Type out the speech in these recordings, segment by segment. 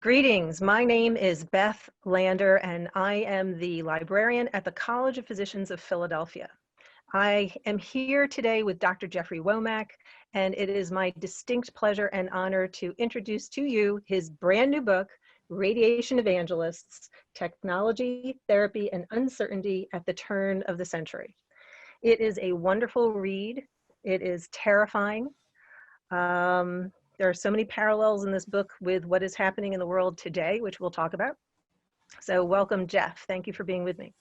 Greetings. My name is Beth Lander, and I am the librarian at the College of Physicians of Philadelphia. I am here today with Dr. Jeffrey Womack, and it is my distinct pleasure and honor to introduce to you his brand new book, Radiation Evangelists: Technology, Therapy, and Uncertainty at the Turn of the Century. It is a wonderful read. It is terrifying. There are so many parallels in this book with what is happening in the world today, which we'll talk about. So welcome, Jeff. Thank you for being with me.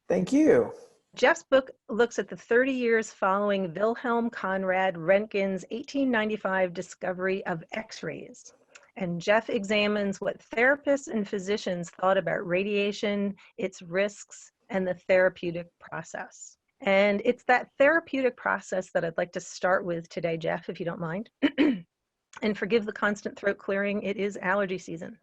Thank you. Jeff's book looks at the 30 years following Wilhelm Conrad Röntgen's 1895 discovery of X-rays. And Jeff examines what therapists and physicians thought about radiation, its risks, and the therapeutic process. And it's that therapeutic process that I'd like to start with today, Jeff, if you don't mind. And forgive the constant throat clearing, it is allergy season.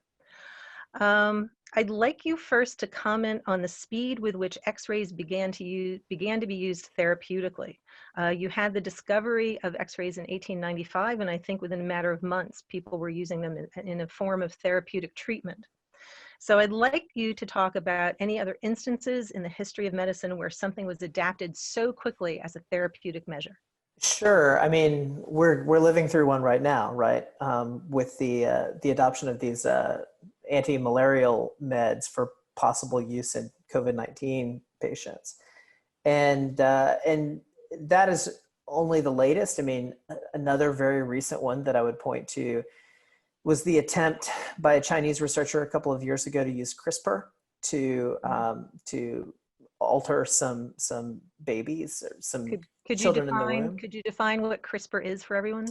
I'd like you first to comment on the speed with which X-rays began to be used therapeutically. You had the discovery of X-rays in 1895, and I think within a matter of months, people were using them in a form of therapeutic treatment. So I'd like you to talk about any other instances in the history of medicine where something was adapted so quickly as a therapeutic measure. Sure. I mean, we're living through one right now, right? With the adoption of these antimalarial meds for possible use in COVID-19 patients, and that is only the latest. I mean, another very recent one that I would point to was the attempt by a Chinese researcher a couple of years ago to use CRISPR to alter some babies or some children in the womb. Could you define what CRISPR is for everyone?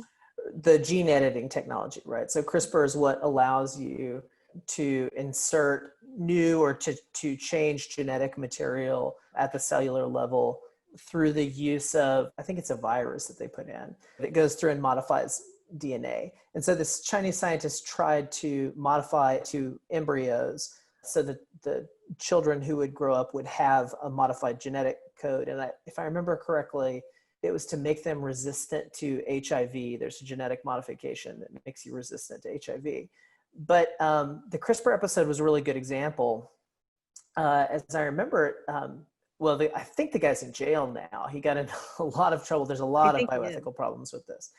The gene editing technology, right? So CRISPR is what allows you to insert new or to change genetic material at the cellular level through the use of, I think it's a virus that they put in. It goes through and modifies DNA. And so this Chinese scientist tried to modify to embryos so that the children who would grow up would have a modified genetic code. And if I remember correctly, it was to make them resistant to HIV. There's a genetic modification that makes you resistant to HIV. But the CRISPR episode was a really good example. As I remember it, I think the guy's in jail now. He got in a lot of trouble. There's a lot of bioethical problems with this.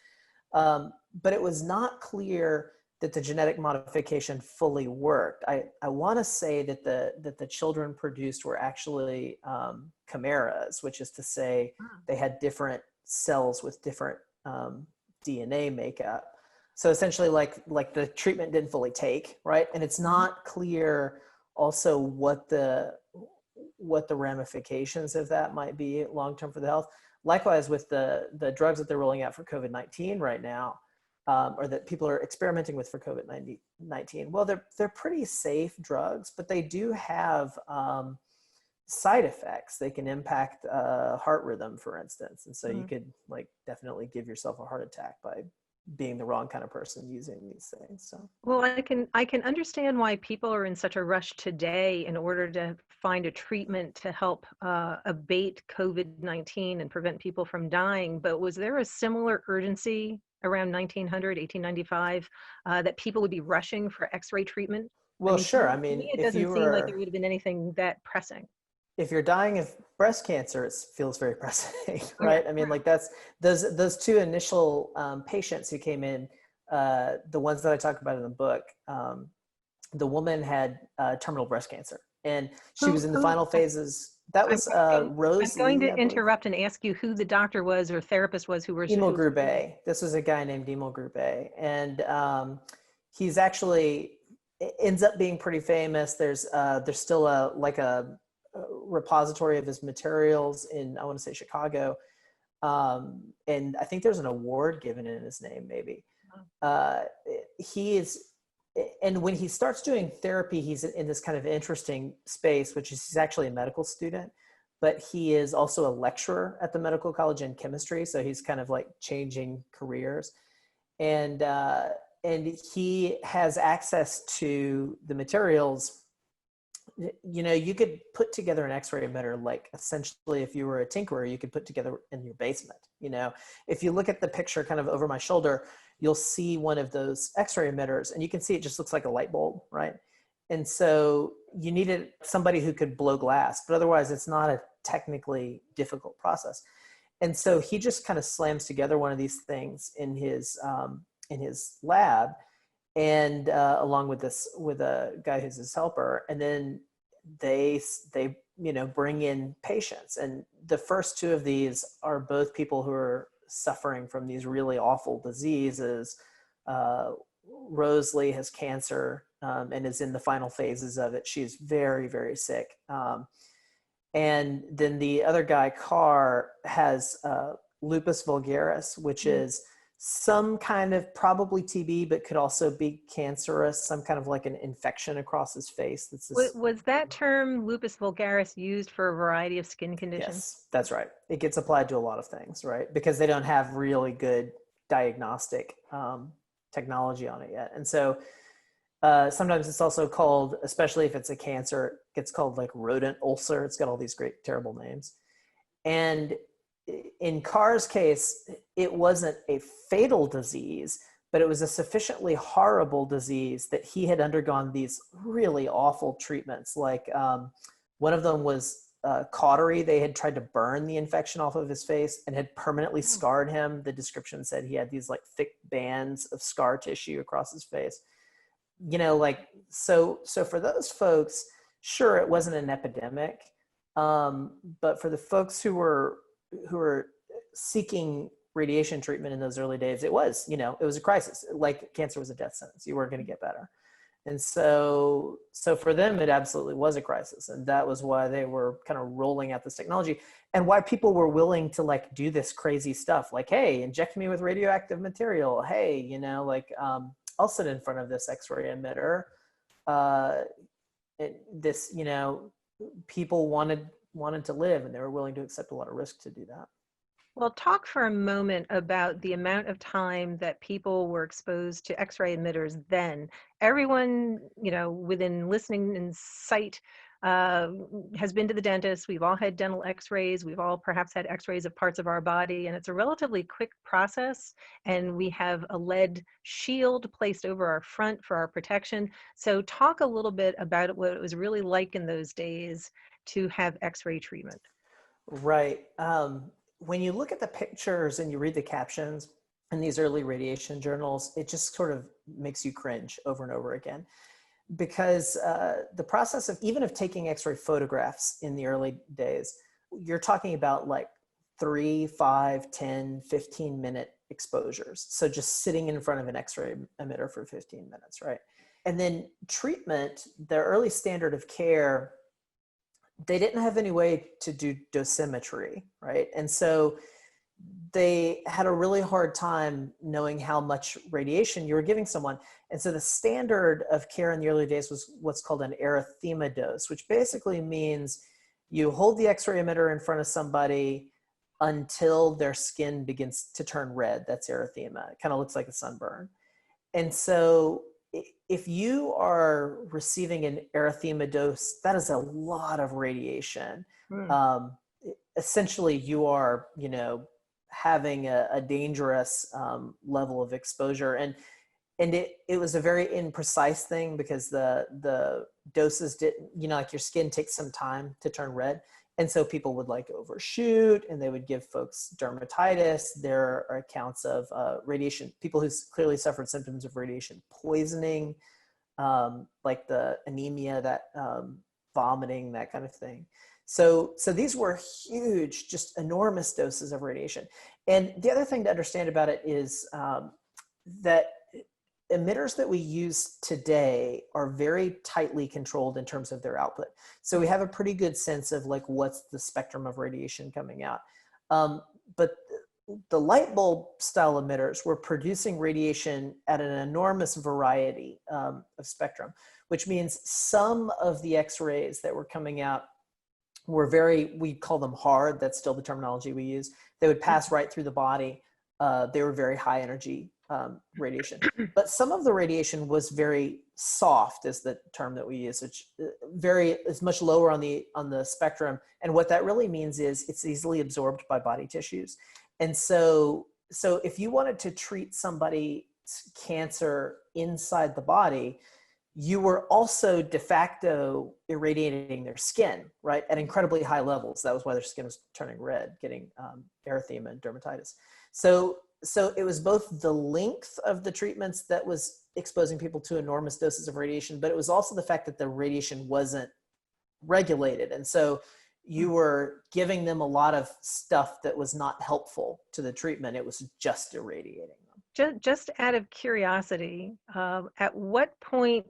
But it was not clear that the genetic modification fully worked. I want to say that the children produced were actually chimeras, which is to say they had different cells with different DNA makeup. So essentially like the treatment didn't fully take, right? And it's not clear also what the ramifications of that might be long-term for the health. Likewise with the drugs that they're rolling out for COVID-19 right now, or that people are experimenting with for COVID-19. Well, they're pretty safe drugs, but they do have side effects. They can impact heart rhythm, for instance. And so you could definitely give yourself a heart attack by being the wrong kind of person using these things. So, well, I can understand why people are in such a rush today in order to find a treatment to help abate COVID-19 and prevent people from dying. But was there a similar urgency around 1900, 1895, that people would be rushing for X-ray treatment? Well, sure. To me, it doesn't seem like there would have been anything that pressing. If you're dying of breast cancer, it feels very pressing, right? I mean, like that's those two initial patients who came in, the ones that I talk about in the book, the woman had terminal breast cancer, and she was in the final phases. That was Rose. I'm going to interrupt and ask you who the doctor was or therapist was who was. Emil Grube. This was a guy named Emil Grube, and he's actually ends up being pretty famous. There's still a repository of his materials in, I want to say, Chicago, and I think there's an award given in his name, maybe. He is, and when he starts doing therapy, he's in this kind of interesting space, which is he's actually a medical student, but he is also a lecturer at the medical college in chemistry, so he's kind of like changing careers, and he has access to the materials. You know, you could put together an X-ray emitter, like essentially if you were a tinkerer, you could put together in your basement. You know, if you look at the picture kind of over my shoulder, you'll see one of those X-ray emitters, and you can see it just looks like a light bulb, right? And so you needed somebody who could blow glass, but otherwise it's not a technically difficult process. And so he just kind of slams together one of these things in his lab, and along with a guy who's his helper, and then they bring in patients. And the first two of these are both people who are suffering from these really awful diseases. Rosalie has cancer and is in the final phases of it. She's very, very sick. And then the other guy, Carr, has lupus vulgaris, which is some kind of probably TB, but could also be cancerous, some kind of like an infection across his face. Was that term lupus vulgaris used for a variety of skin conditions? Yes, that's right. It gets applied to a lot of things, right? Because they don't have really good diagnostic technology on it yet. And so sometimes it's also called, especially if it's a cancer, it gets called like rodent ulcer. It's got all these great, terrible names. And in Carr's case, it wasn't a fatal disease, but it was a sufficiently horrible disease that he had undergone these really awful treatments. Like one of them was cautery. They had tried to burn the infection off of his face and had permanently scarred him. The description said he had these like thick bands of scar tissue across his face. So for those folks, sure, it wasn't an epidemic, but for the folks who were seeking radiation treatment in those early days, it was a crisis. Like cancer was a death sentence. You weren't going to get better. And so for them, it absolutely was a crisis. And that was why they were kind of rolling out this technology, and why people were willing to like do this crazy stuff. Like, hey, inject me with radioactive material. Hey, I'll sit in front of this X-ray emitter. People wanted to live, and they were willing to accept a lot of risk to do that. Well, talk for a moment about the amount of time that people were exposed to X-ray emitters then. Everyone, within listening and sight has been to the dentist. We've all had dental X-rays. We've all perhaps had X-rays of parts of our body, and it's a relatively quick process. And we have a lead shield placed over our front for our protection. So talk a little bit about what it was really like in those days to have X-ray treatment. Right. When you look at the pictures and you read the captions in these early radiation journals, it just sort of makes you cringe over and over again. Because the process of taking X-ray photographs in the early days, you're talking about like 3, 5, 10, 15-minute exposures. So just sitting in front of an X-ray emitter for 15 minutes, right? And then treatment, their early standard of care, they didn't have any way to do dosimetry, right? And so they had a really hard time knowing how much radiation you were giving someone. And so the standard of care in the early days was what's called an erythema dose, which basically means you hold the X-ray emitter in front of somebody until their skin begins to turn red. That's erythema. It kind of looks like a sunburn. And so if you are receiving an erythema dose, that is a lot of radiation. Essentially, you are, having a dangerous level of exposure. And it was a very imprecise thing because the doses didn't, like your skin takes some time to turn red. And so people would like overshoot, and they would give folks dermatitis. There are accounts of radiation, people who clearly suffered symptoms of radiation poisoning, like the anemia, that vomiting, that kind of thing. So these were huge, just enormous doses of radiation. And the other thing to understand about it is that emitters that we use today are very tightly controlled in terms of their output. So we have a pretty good sense of like what's the spectrum of radiation coming out. But the light bulb style emitters were producing radiation at an enormous variety of spectrum, which means some of the X-rays that were coming out were we call them hard. That's still the terminology we use. They would pass right through the body. They were very high energy radiation. But some of the radiation was very soft, is the term that we use, which is much lower on the spectrum. And what that really means is it's easily absorbed by body tissues. And so if you wanted to treat somebody cancer inside the body, you were also de facto irradiating their skin, right, at incredibly high levels. That was why their skin was turning red, getting erythema and dermatitis. So it was both the length of the treatments that was exposing people to enormous doses of radiation, but it was also the fact that the radiation wasn't regulated. And so you were giving them a lot of stuff that was not helpful to the treatment. It was just irradiating them. Just out of curiosity, at what point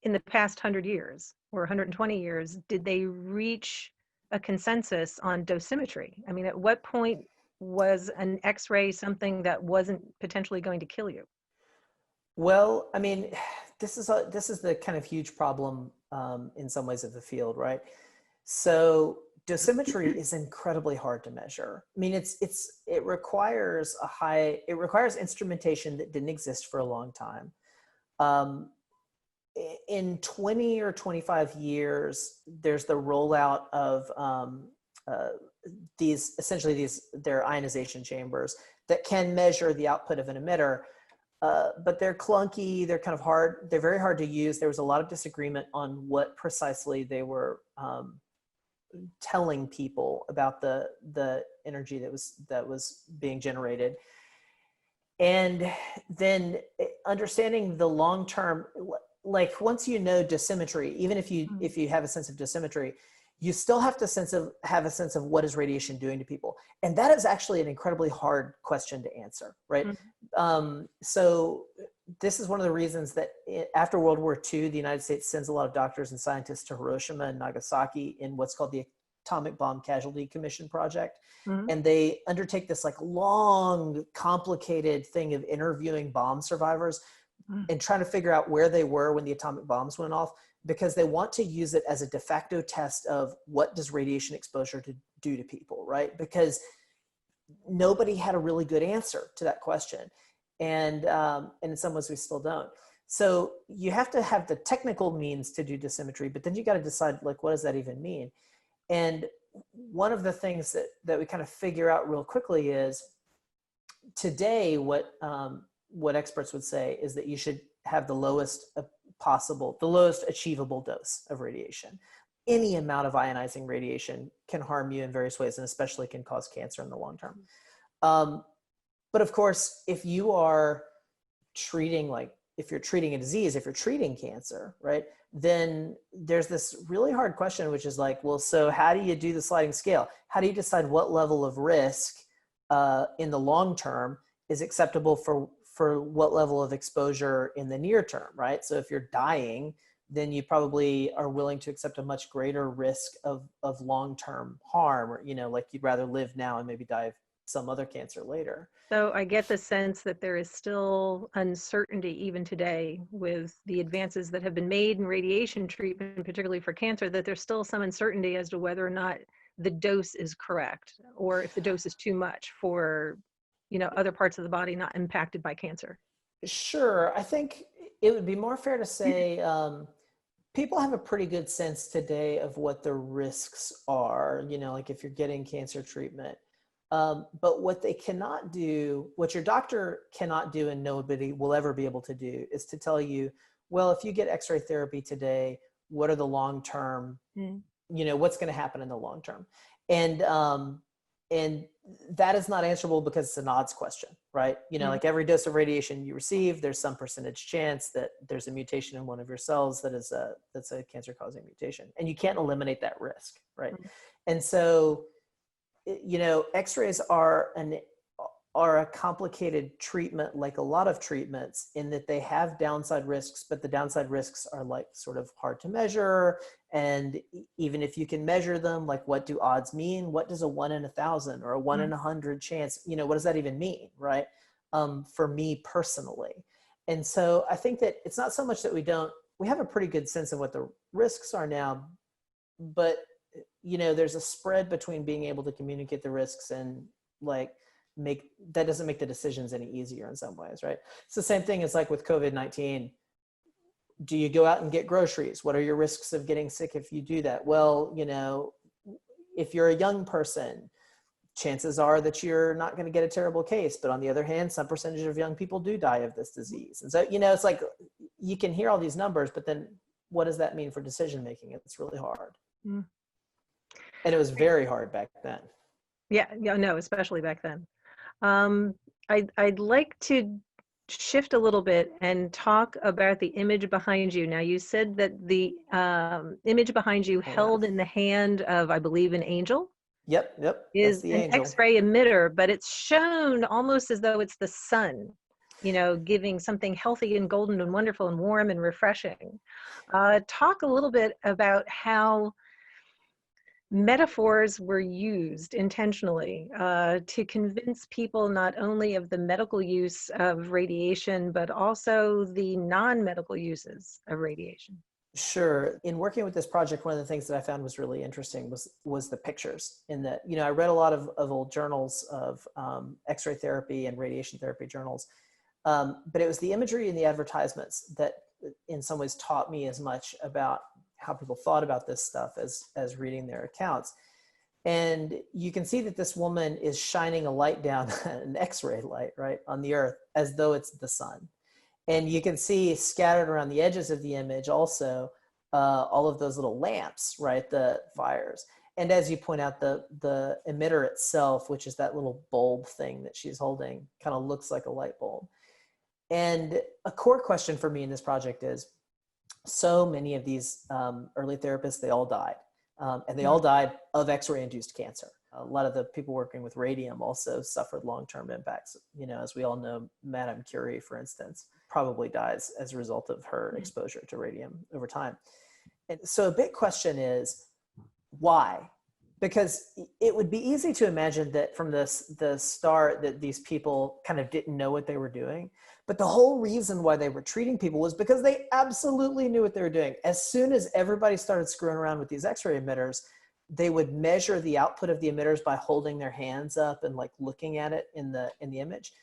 in the past 100 years or 120 years did they reach a consensus on dosimetry? I mean, at what point was an X-ray something that wasn't potentially going to kill you? Well, I mean, this is the kind of huge problem in some ways of the field, right? So dosimetry is incredibly hard to measure. I mean, it requires instrumentation that didn't exist for a long time. In 20 or 25 years, there's the rollout of they're ionization chambers that can measure the output of an emitter, but they're clunky, they're kind of hard, they're very hard to use. There was a lot of disagreement on what precisely they were telling people about the energy that was being generated. And then understanding the long-term, like once you know dosimetry, even if you have a sense of dosimetry, you still have to have a sense of what is radiation doing to people. And that is actually an incredibly hard question to answer, right? So this is one of the reasons that after World War II, the United States sends a lot of doctors and scientists to Hiroshima and Nagasaki in what's called the Atomic Bomb Casualty Commission Project. And they undertake this like long, complicated thing of interviewing bomb survivors and trying to figure out where they were when the atomic bombs went off, because they want to use it as a de facto test of what does radiation exposure do to people, right? Because nobody had a really good answer to that question. And in some ways we still don't. So you have to have the technical means to do dosimetry, but then you got to decide, like, what does that even mean? And one of the things that we kind of figure out real quickly is today what experts would say is that you should have the lowest achievable dose of radiation. Any amount of ionizing radiation can harm you in various ways, and especially can cause cancer in the long term. But of course, if you're treating a disease, if you're treating cancer, right, then there's this really hard question, which is like, well, so how do you do the sliding scale? How do you decide what level of risk in the long term is acceptable for what level of exposure in the near term, right? So if you're dying, then you probably are willing to accept a much greater risk of long-term harm, or, like you'd rather live now and maybe die of some other cancer later. So I get the sense that there is still uncertainty even today with the advances that have been made in radiation treatment, particularly for cancer, that there's still some uncertainty as to whether or not the dose is correct, or if the dose is too much for other parts of the body not impacted by cancer. Sure. I think it would be more fair to say people have a pretty good sense today of what the risks are, like if you're getting cancer treatment. But what your doctor cannot do, and nobody will ever be able to do, is to tell you, well, if you get X-ray therapy today, what are the long-term, what's going to happen in the long term? And that is not answerable because it's an odds question, right? Like every dose of radiation you receive, there's some percentage chance that there's a mutation in one of your cells that's a cancer-causing mutation, and you can't eliminate that risk, right? And so, X-rays are a complicated treatment, like a lot of treatments, in that they have downside risks, but the downside risks are like sort of hard to measure. And even if you can measure them, like what do odds mean? What does a 1 in 1,000 or a 1 in 100 chance, what does that even mean, right? For me personally. And so I think that it's not so much that we have a pretty good sense of what the risks are now, but there's a spread between being able to communicate the risks and that doesn't make the decisions any easier in some ways, right? It's the same thing as like with COVID-19. Do you go out and get groceries? What are your risks of getting sick if you do that? Well, if you're a young person, chances are that you're not going to get a terrible case. But on the other hand, some percentage of young people do die of this disease. And so, it's like you can hear all these numbers, but then what does that mean for decision making? It's really hard. Mm. And it was very hard back then. Yeah, no, especially back then. I'd like to shift a little bit and talk about the image behind you. Now, you said that the image behind you held in the hand of, I believe, an angel. Yep. Is an angel. X-ray emitter, but it's shown almost as though it's the sun, giving something healthy and golden and wonderful and warm and refreshing. Talk a little bit about how metaphors were used intentionally to convince people not only of the medical use of radiation, but also the non-medical uses of radiation. Sure. In working with this project, one of the things that I found was really interesting was the pictures. In that, I read a lot of old journals of X-ray therapy and radiation therapy journals, but it was the imagery in the advertisements that in some ways taught me as much about how people thought about this stuff as reading their accounts. And you can see that this woman is shining a light down, an X-ray light, right, on the earth, as though it's the sun. And you can see scattered around the edges of the image also all of those little lamps, right, the fires. And as you point out, the emitter itself, which is that little bulb thing that she's holding, kind of looks like a light bulb. And a core question for me in this project is, so many of these early therapists, they all died. And they all died of X-ray induced cancer. A lot of the people working with radium also suffered long-term impacts. As we all know, Madame Curie, for instance, probably dies as a result of her exposure to radium over time. And so a big question is, why? Because it would be easy to imagine that from the start that these people kind of didn't know what they were doing. But the whole reason why they were treating people was because they absolutely knew what they were doing. As soon as everybody started screwing around with these X-ray emitters, they would measure the output of the emitters by holding their hands up and like looking at it in the image.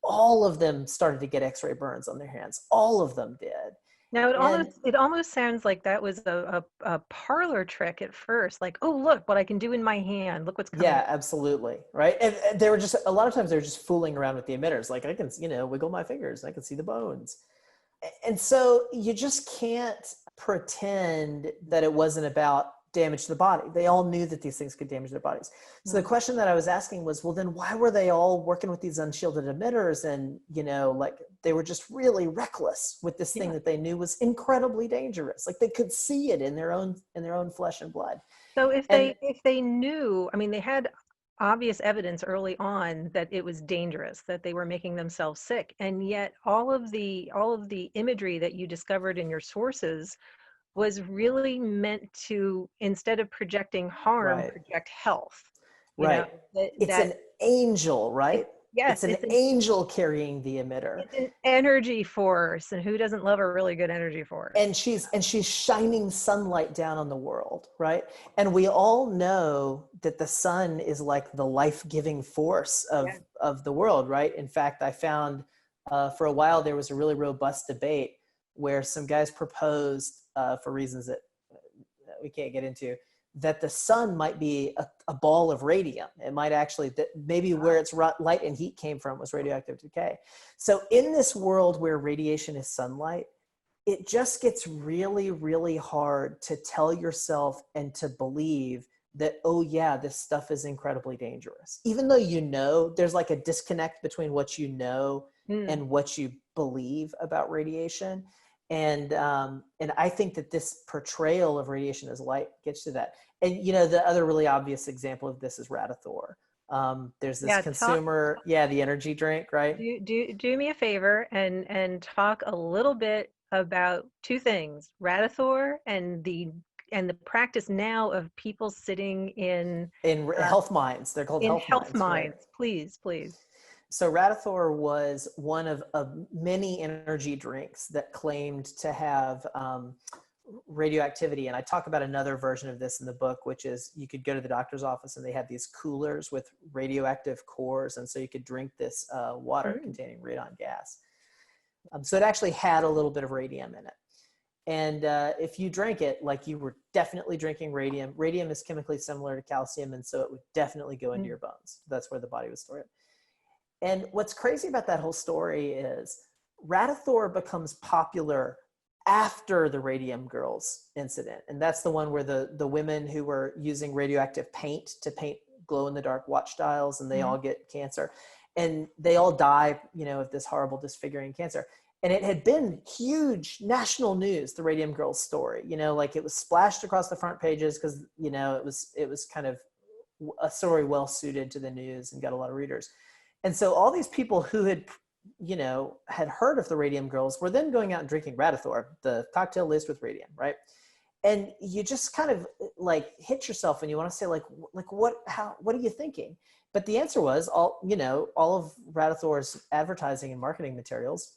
All of them started to get X-ray burns on their hands. All of them did. Now it almost sounds like that was a parlor trick at first. Like, oh, look what I can do in my hand. Look what's coming. Yeah, absolutely. Right. And they were just, a lot of times they were just fooling around with the emitters. Like I can, wiggle my fingers. I can see the bones. And so you just can't pretend that it wasn't about damage to the body. They all knew that these things could damage their bodies. So the question that I was asking was, well, then why were they all working with these unshielded emitters? And, like they were just really reckless with this thing that they knew was incredibly dangerous. Like they could see it in their own flesh and blood. So if they knew, I mean, they had obvious evidence early on that it was dangerous, that they were making themselves sick. And yet all of the imagery that you discovered in your sources was really meant to, instead of projecting harm, project health. Right. It's an angel, right? Yes. It's an angel carrying the emitter. It's an energy force. And who doesn't love a really good energy force? And she's shining sunlight down on the world, right? And we all know that the sun is like the life-giving force of the world, right? In fact, I found for a while there was a really robust debate where some guys proposed, for reasons that we can't get into, that the sun might be a ball of radium. It might actually, that maybe where its light and heat came from was radioactive decay. So in this world where radiation is sunlight, it just gets really, really hard to tell yourself and to believe that, oh yeah, this stuff is incredibly dangerous. Even though there's like a disconnect between what you know and what you believe about radiation. And I think that this portrayal of radiation as light gets to that. And, the other really obvious example of this is Radithor. There's this consumer, the energy drink, right? Do me a favor and talk a little bit about two things, Radithor and the practice now of people sitting in health minds. They're called health minds. Right? Please. So Radithor was one of many energy drinks that claimed to have radioactivity. And I talk about another version of this in the book, which is you could go to the doctor's office and they had these coolers with radioactive cores. And so you could drink this water containing radon gas. So it actually had a little bit of radium in it. And if you drank it, like you were definitely drinking radium. Radium is chemically similar to calcium, and so it would definitely go into your bones. That's where the body would store it. And what's crazy about that whole story is Radithor becomes popular after the Radium Girls incident. And that's the one where the women who were using radioactive paint to paint glow-in-the-dark watch dials, and they all get cancer. And they all die, of this horrible disfiguring cancer. And it had been huge national news, the Radium Girls story. Like it was splashed across the front pages because, it was kind of a story well suited to the news and got a lot of readers. And so all these people who had heard of the Radium Girls were then going out and drinking Radithor, the cocktail laced with radium, right? And you just kind of like hit yourself and you want to say what are you thinking? But the answer was all of Radithor's advertising and marketing materials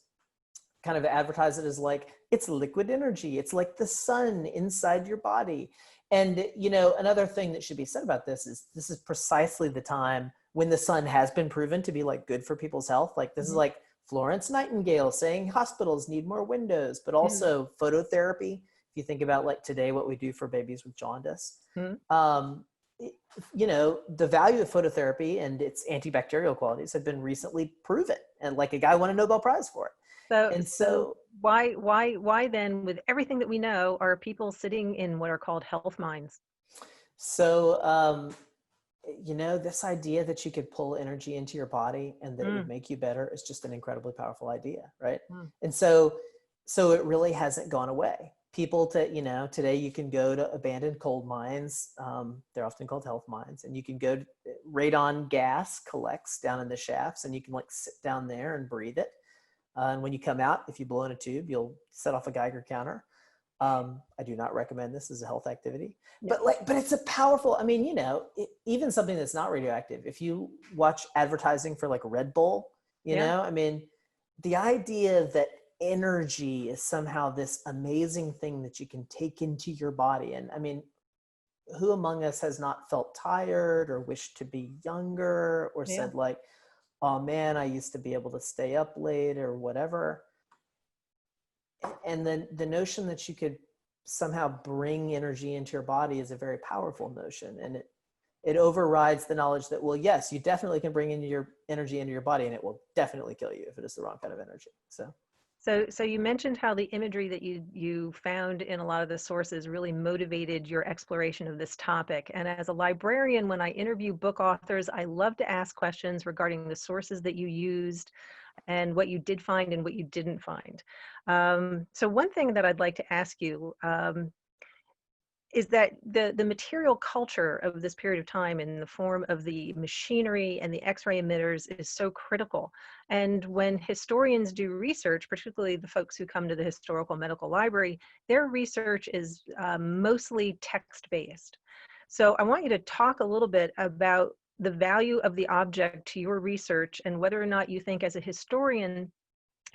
kind of advertise it as like, it's liquid energy. It's like the sun inside your body. And, another thing that should be said about this is precisely the time when the sun has been proven to be like good for people's health. Like this is like Florence Nightingale saying hospitals need more windows, but also phototherapy. If you think about like today, what we do for babies with jaundice, the value of phototherapy and its antibacterial qualities have been recently proven. And like a guy won a Nobel Prize for it. So why then, with everything that we know, are people sitting in what are called health mines? So, this idea that you could pull energy into your body and that it would make you better is just an incredibly powerful idea, right? And so it really hasn't gone away. People today you can go to abandoned coal mines. They're often called health mines, and you can go, radon gas collects down in the shafts, and you can like sit down there and breathe it. And when you come out, if you blow in a tube, you'll set off a Geiger counter. I do not recommend this as a health activity, but it's a powerful, even something that's not radioactive. If you watch advertising for like Red Bull, the idea that energy is somehow this amazing thing that you can take into your body. And who among us has not felt tired or wished to be younger or said like, oh man, I used to be able to stay up late or whatever. And then the notion that you could somehow bring energy into your body is a very powerful notion. And it overrides the knowledge that, well, yes, you definitely can bring in your energy into your body, and it will definitely kill you if it is the wrong kind of energy. So you mentioned how the imagery that you found in a lot of the sources really motivated your exploration of this topic. And as a librarian, when I interview book authors, I love to ask questions regarding the sources that you used and what you did find and what you didn't find. So one thing that I'd like to ask you is that the material culture of this period of time in the form of the machinery and the X-ray emitters is so critical. And when historians do research, particularly the folks who come to the Historical Medical Library, their research is mostly text-based. So I want you to talk a little bit about the value of the object to your research and whether or not you think as a historian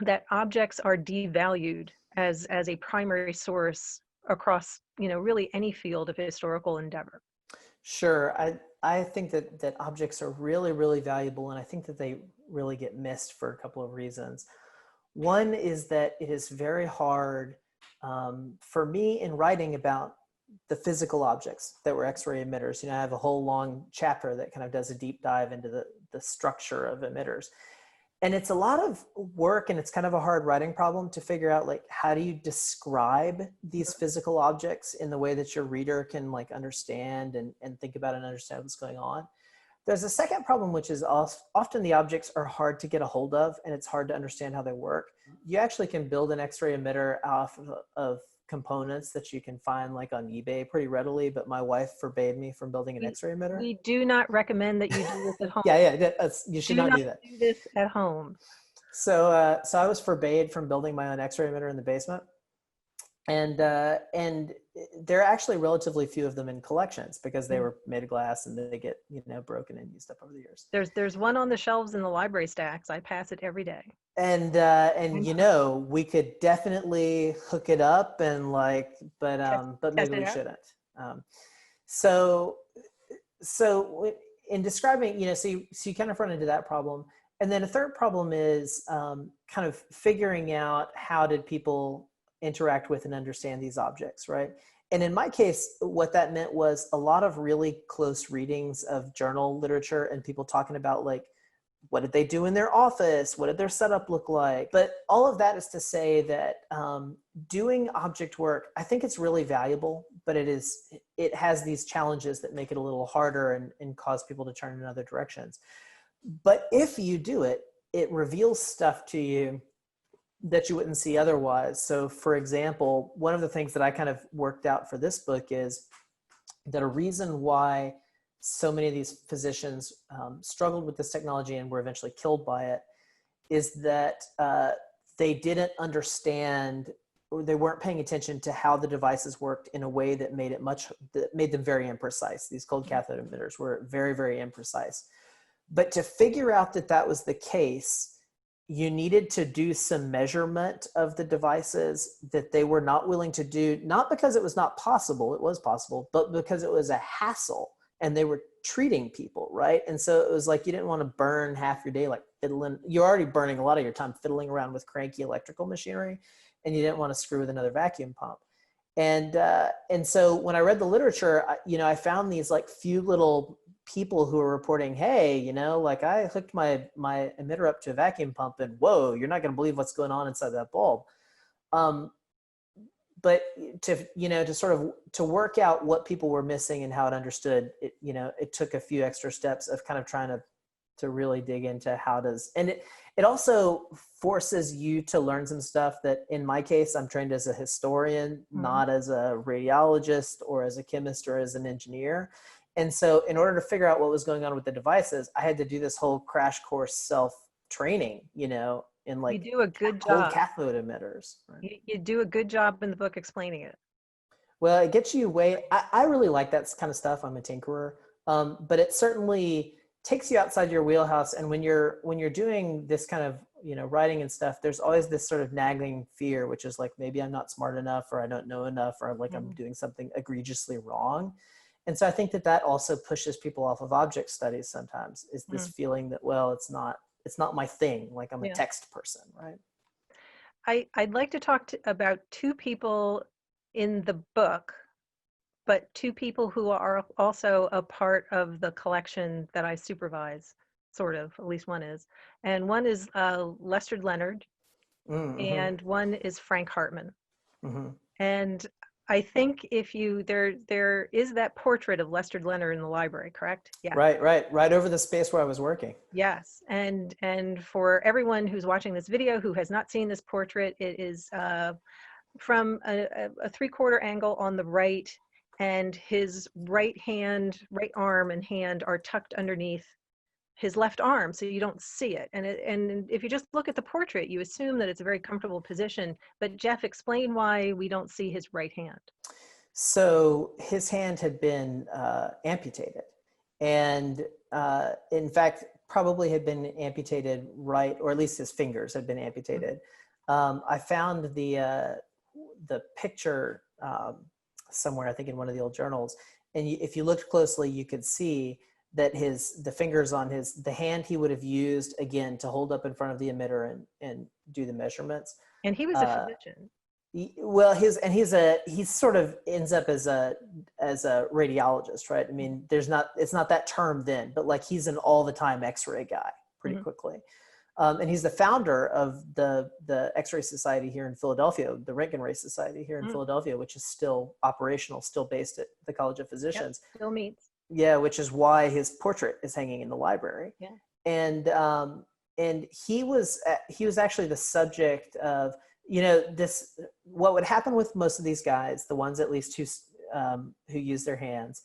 that objects are devalued as a primary source across, really any field of historical endeavor. Sure. I think that objects are really, really valuable, and I think that they really get missed for a couple of reasons. One is that it is very hard for me in writing about the physical objects that were X-ray emitters. I have a whole long chapter that kind of does a deep dive into the structure of emitters. And it's a lot of work, and it's kind of a hard writing problem to figure out, like, how do you describe these physical objects in the way that your reader can like understand and think about and understand what's going on. There's a second problem, which is often the objects are hard to get a hold of, and it's hard to understand how they work. You actually can build an X-ray emitter off of components that you can find like on eBay pretty readily, but my wife forbade me from building an X-ray emitter. We do not recommend that you do this at home. You should not do that. Do this at home. So I was forbade from building my own X-ray emitter in the basement, and there are actually relatively few of them in collections because they were made of glass and they get broken and used up over the years. There's one on the shelves in the library stacks. I pass it every day. And we could definitely hook it up and but maybe we shouldn't. So in describing, so you kind of run into that problem. And then a third problem is kind of figuring out how did people interact with and understand these objects, right? And in my case, what that meant was a lot of really close readings of journal literature and people talking about like, what did they do in their office? What did their setup look like? But all of that is to say that doing object work, I think it's really valuable, but it has these challenges that make it a little harder and cause people to turn in other directions. But if you do it, it reveals stuff to you that you wouldn't see otherwise. So for example, one of the things that I kind of worked out for this book is that a reason why so many of these physicians struggled with this technology and were eventually killed by it is that they didn't understand, or they weren't paying attention to how the devices worked in a way that made them very imprecise. These cold cathode emitters were very, very imprecise. But to figure out that that was the case, you needed to do some measurement of the devices that they were not willing to do, not because it was not possible, it was possible, but because it was a hassle and they were treating people, right? And so it was like, you didn't want to burn half your day like fiddling. You're already burning a lot of your time fiddling around with cranky electrical machinery, and you didn't want to screw with another vacuum pump. And so when I read the literature, I found these like few little people who are reporting, hey, like I hooked my emitter up to a vacuum pump and whoa, you're not going to believe what's going on inside that bulb. But to sort of to work out what people were missing and how it understood it, it took a few extra steps of kind of trying to really dig into and it also forces you to learn some stuff that in my case, I'm trained as a historian, not as a radiologist or as a chemist or as an engineer. And so in order to figure out what was going on with the devices, I had to do this whole crash course self-training, in like you do a good cold job. cathode emitters. Right? You do a good job in the book explaining it. Well, it gets you I really like that kind of stuff. I'm a tinkerer. But it certainly takes you outside your wheelhouse. And when you're doing this kind of, writing and stuff, there's always this sort of nagging fear, which is like, maybe I'm not smart enough, or I don't know enough, or like I'm doing something egregiously wrong. And so I think that also pushes people off of object studies sometimes, is this feeling that, well, it's not my thing. Like I'm a text person, right? I'd like to talk about two people in the book, but two people who are also a part of the collection that I supervise, sort of, at least one is. And one is Lester Leonard, and one is Frank Hartman. And I think there is that portrait of Lester Leonard in the library, correct? Yeah. Right over the space where I was working. Yes, and for everyone who's watching this video who has not seen this portrait, it is from a 3/4 angle on the right, and his right arm and hand are tucked underneath his left arm, so you don't see it. And if you just look at the portrait, you assume that it's a very comfortable position. But Jeff, explain why we don't see his right hand. So his hand had been amputated, and in fact, probably had been amputated right, or at least his fingers had been amputated. I found the picture somewhere, I think in one of the old journals, and if you looked closely, you could see that the fingers on the hand he would have used again to hold up in front of the emitter and do the measurements. And he was a physician. Well, he sort of ends up as a radiologist, right? I mean, it's not that term then, but like he's an all the time X-ray guy pretty quickly. And he's the founder of the X-ray Society here in Philadelphia, the Röntgen Ray Society here in Philadelphia, which is still operational, still based at the College of Physicians. Yep, still meets. Yeah, which is why his portrait is hanging in the library. Yeah. And he was actually the subject of, what would happen with most of these guys, the ones at least who use their hands,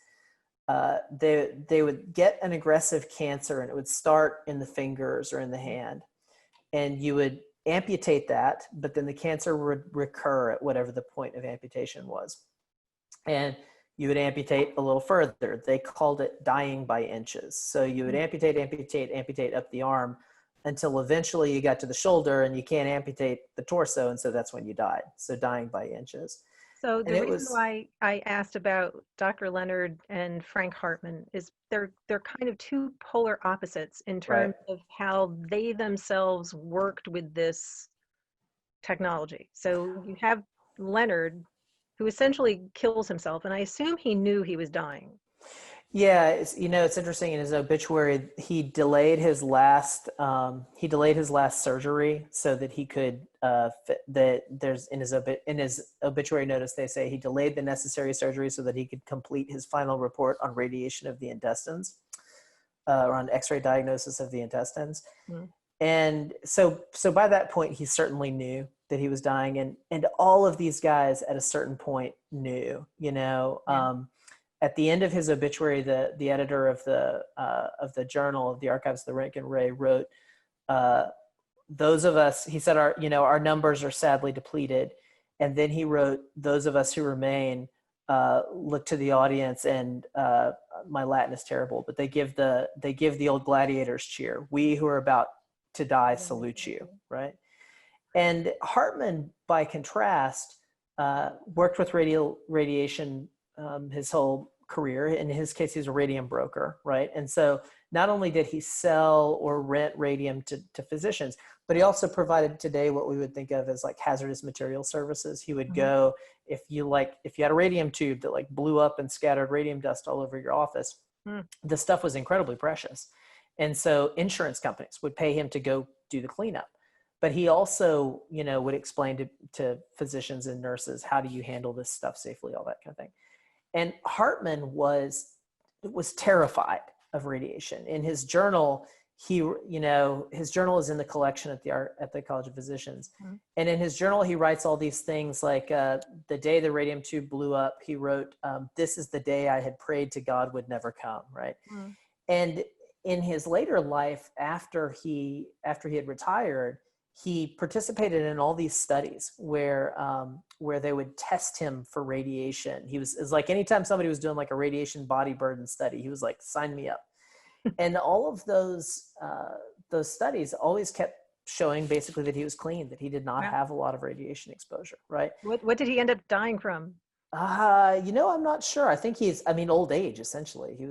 they would get an aggressive cancer and it would start in the fingers or in the hand, and you would amputate that, but then the cancer would recur at whatever the point of amputation was. And you would amputate a little further. They called it dying by inches. So you would amputate up the arm until eventually you got to the shoulder and you can't amputate the torso. And so that's when you died. So dying by inches. So the reason why I asked about Dr. Leonard and Frank Hartman is they're kind of two polar opposites in terms of how they themselves worked with this technology. So you have Leonard, who essentially kills himself, and I assume he knew he was dying. Yeah, it's interesting. In his obituary, he delayed his last surgery so that he could that there's in his obituary notice they say he delayed the necessary surgery so that he could complete his final report on radiation of the intestines, or on X-ray diagnosis of the intestines. Mm. And so by that point, he certainly knew that he was dying, and all of these guys at a certain point knew, Yeah. At the end of his obituary, the editor of the journal of the Archives of the Roentgen Ray wrote, "Those of us," he said, our numbers are sadly depleted," and then he wrote, "Those of us who remain look to the audience," and my Latin is terrible, but they give the old gladiators cheer. "We who are about to die salute you," right? And Hartman, by contrast, worked with radiation his whole career. In his case, he's a radium broker, right? And so not only did he sell or rent radium to physicians, but he also provided today what we would think of as like hazardous material services. He would go, if you had a radium tube that like blew up and scattered radium dust all over your office, the stuff was incredibly precious. And so insurance companies would pay him to go do the cleanup. But he also, would explain to physicians and nurses, how do you handle this stuff safely, all that kind of thing. And Hartman was terrified of radiation. In his journal, his journal is in the collection at the College of Physicians. And in his journal, he writes all these things like, the day the radium tube blew up, he wrote, "This is the day I had prayed to God would never come," right? And in his later life, after he had retired, he participated in all these studies where they would test him for radiation. It's like anytime somebody was doing like a radiation body burden study, he was like, "Sign me up." And all of those studies always kept showing basically that he was clean, that he did not have a lot of radiation exposure, right? What did he end up dying from? I'm not sure. I think old age, essentially. He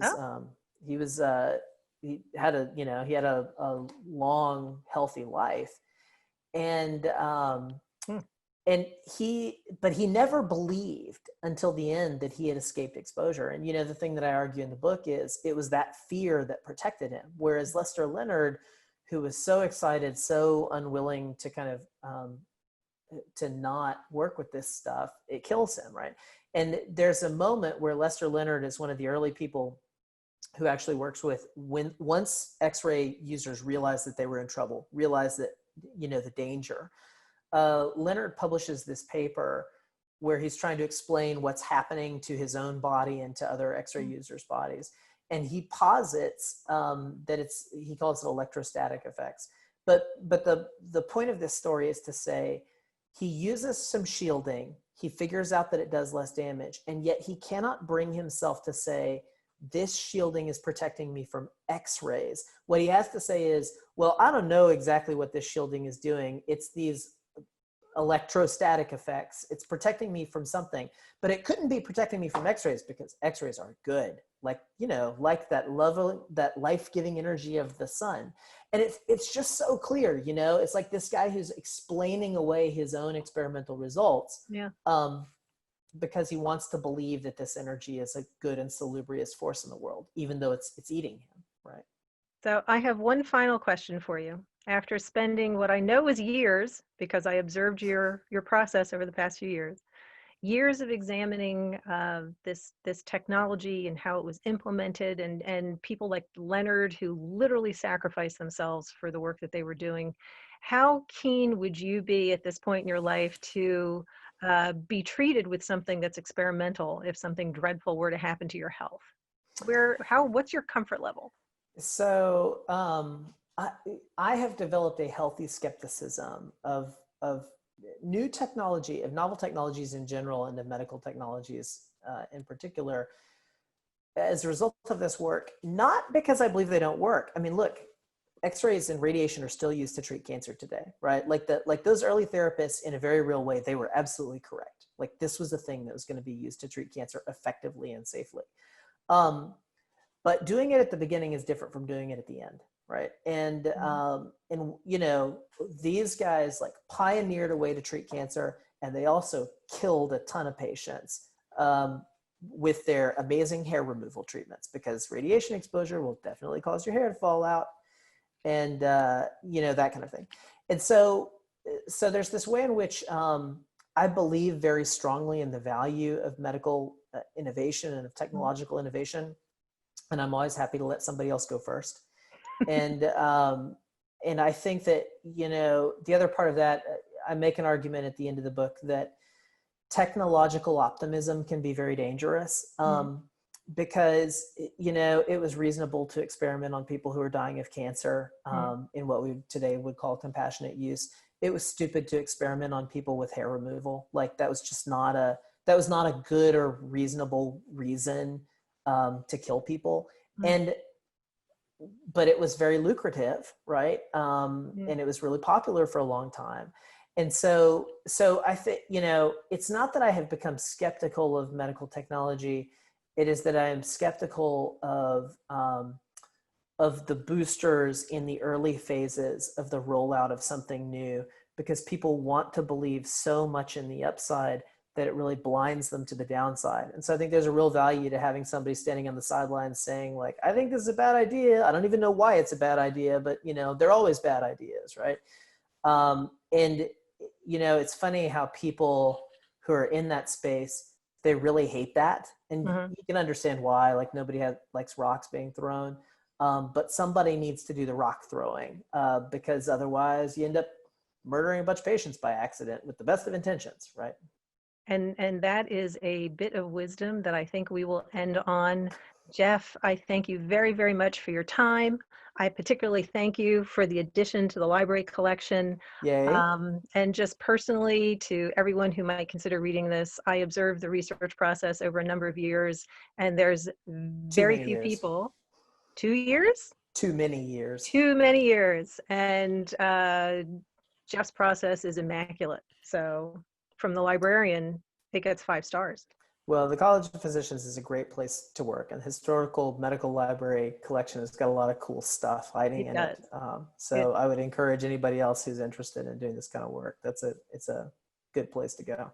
had a long, healthy life. And but he never believed until the end that he had escaped exposure. And the thing that I argue in the book is it was that fear that protected him. Whereas Lester Leonard, who was so excited, so unwilling to kind of to not work with this stuff, it kills him, right? And there's a moment where Lester Leonard is one of the early people who actually works with once X-ray users realized that they were in trouble, realized that the danger. Leonard publishes this paper where he's trying to explain what's happening to his own body and to other X-ray users' bodies. And he posits that he calls it electrostatic effects. But the point of this story is to say he uses some shielding. He figures out that it does less damage. And yet he cannot bring himself to say, this shielding is protecting me from X-rays. What he has to say is, well, I don't know exactly what this shielding is doing. It's these electrostatic effects. It's protecting me from something, but it couldn't be protecting me from X-rays because X-rays are good. Like that life-giving energy of the sun. And it's just so clear, it's like this guy who's explaining away his own experimental results. Yeah. Because he wants to believe that this energy is a good and salubrious force in the world, even though it's eating him, right? So I have one final question for you. After spending what I know is years, because I observed your process over the past few years of examining this technology and how it was implemented, and people like Leonard who literally sacrificed themselves for the work that they were doing, how keen would you be at this point in your life to be treated with something that's experimental if something dreadful were to happen to your health? What's your comfort level? So I have developed a healthy skepticism of new technology, of novel technologies in general, and of medical technologies in particular, as a result of this work, not because I believe they don't work. I mean, look, X-rays and radiation are still used to treat cancer today, right? Like those early therapists, in a very real way, they were absolutely correct. Like this was a thing that was going to be used to treat cancer effectively and safely. But doing it at the beginning is different from doing it at the end, right? And these guys like pioneered a way to treat cancer, and they also killed a ton of patients with their amazing hair removal treatments, because radiation exposure will definitely cause your hair to fall out, and that kind of thing. And so there's this way in which I believe very strongly in the value of medical innovation and of technological innovation, and I'm always happy to let somebody else go first. And I think that the other part of that, I make an argument at the end of the book that technological optimism can be very dangerous, because it was reasonable to experiment on people who are dying of cancer in what we today would call compassionate use. It was stupid to experiment on people with hair removal. Like that was not a good or reasonable reason to kill people. But it was very lucrative, right? And it was really popular for a long time. And so I think, it's not that I have become skeptical of medical technology. It is that I am skeptical of the boosters in the early phases of the rollout of something new, because people want to believe so much in the upside that it really blinds them to the downside. And so I think there's a real value to having somebody standing on the sidelines saying, like, I think this is a bad idea. I don't even know why it's a bad idea, but they're always bad ideas, right? And it's funny how people who are in that space, they really hate that. And you can understand why, like nobody likes rocks being thrown. But somebody needs to do the rock throwing, because otherwise you end up murdering a bunch of patients by accident with the best of intentions, right? And that is a bit of wisdom that I think we will end on. Jeff, I thank you very, very much for your time. I particularly thank you for the addition to the library collection. Yay. And just personally, to everyone who might consider reading this, I observed the research process over a number of years, and there's very few people. 2 years? Too many years. Too many years. And Jeff's process is immaculate. So from the librarian, it gets 5 stars. Well, the College of Physicians is a great place to work, and the historical medical library collection has got a lot of cool stuff hiding in it. So I would encourage anybody else who's interested in doing this kind of work. It's a good place to go.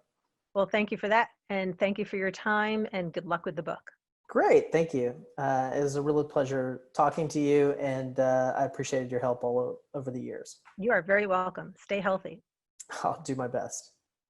Well, thank you for that, and thank you for your time, and good luck with the book. Great, thank you. It was a real pleasure talking to you, and I appreciated your help all over the years. You are very welcome. Stay healthy. I'll do my best.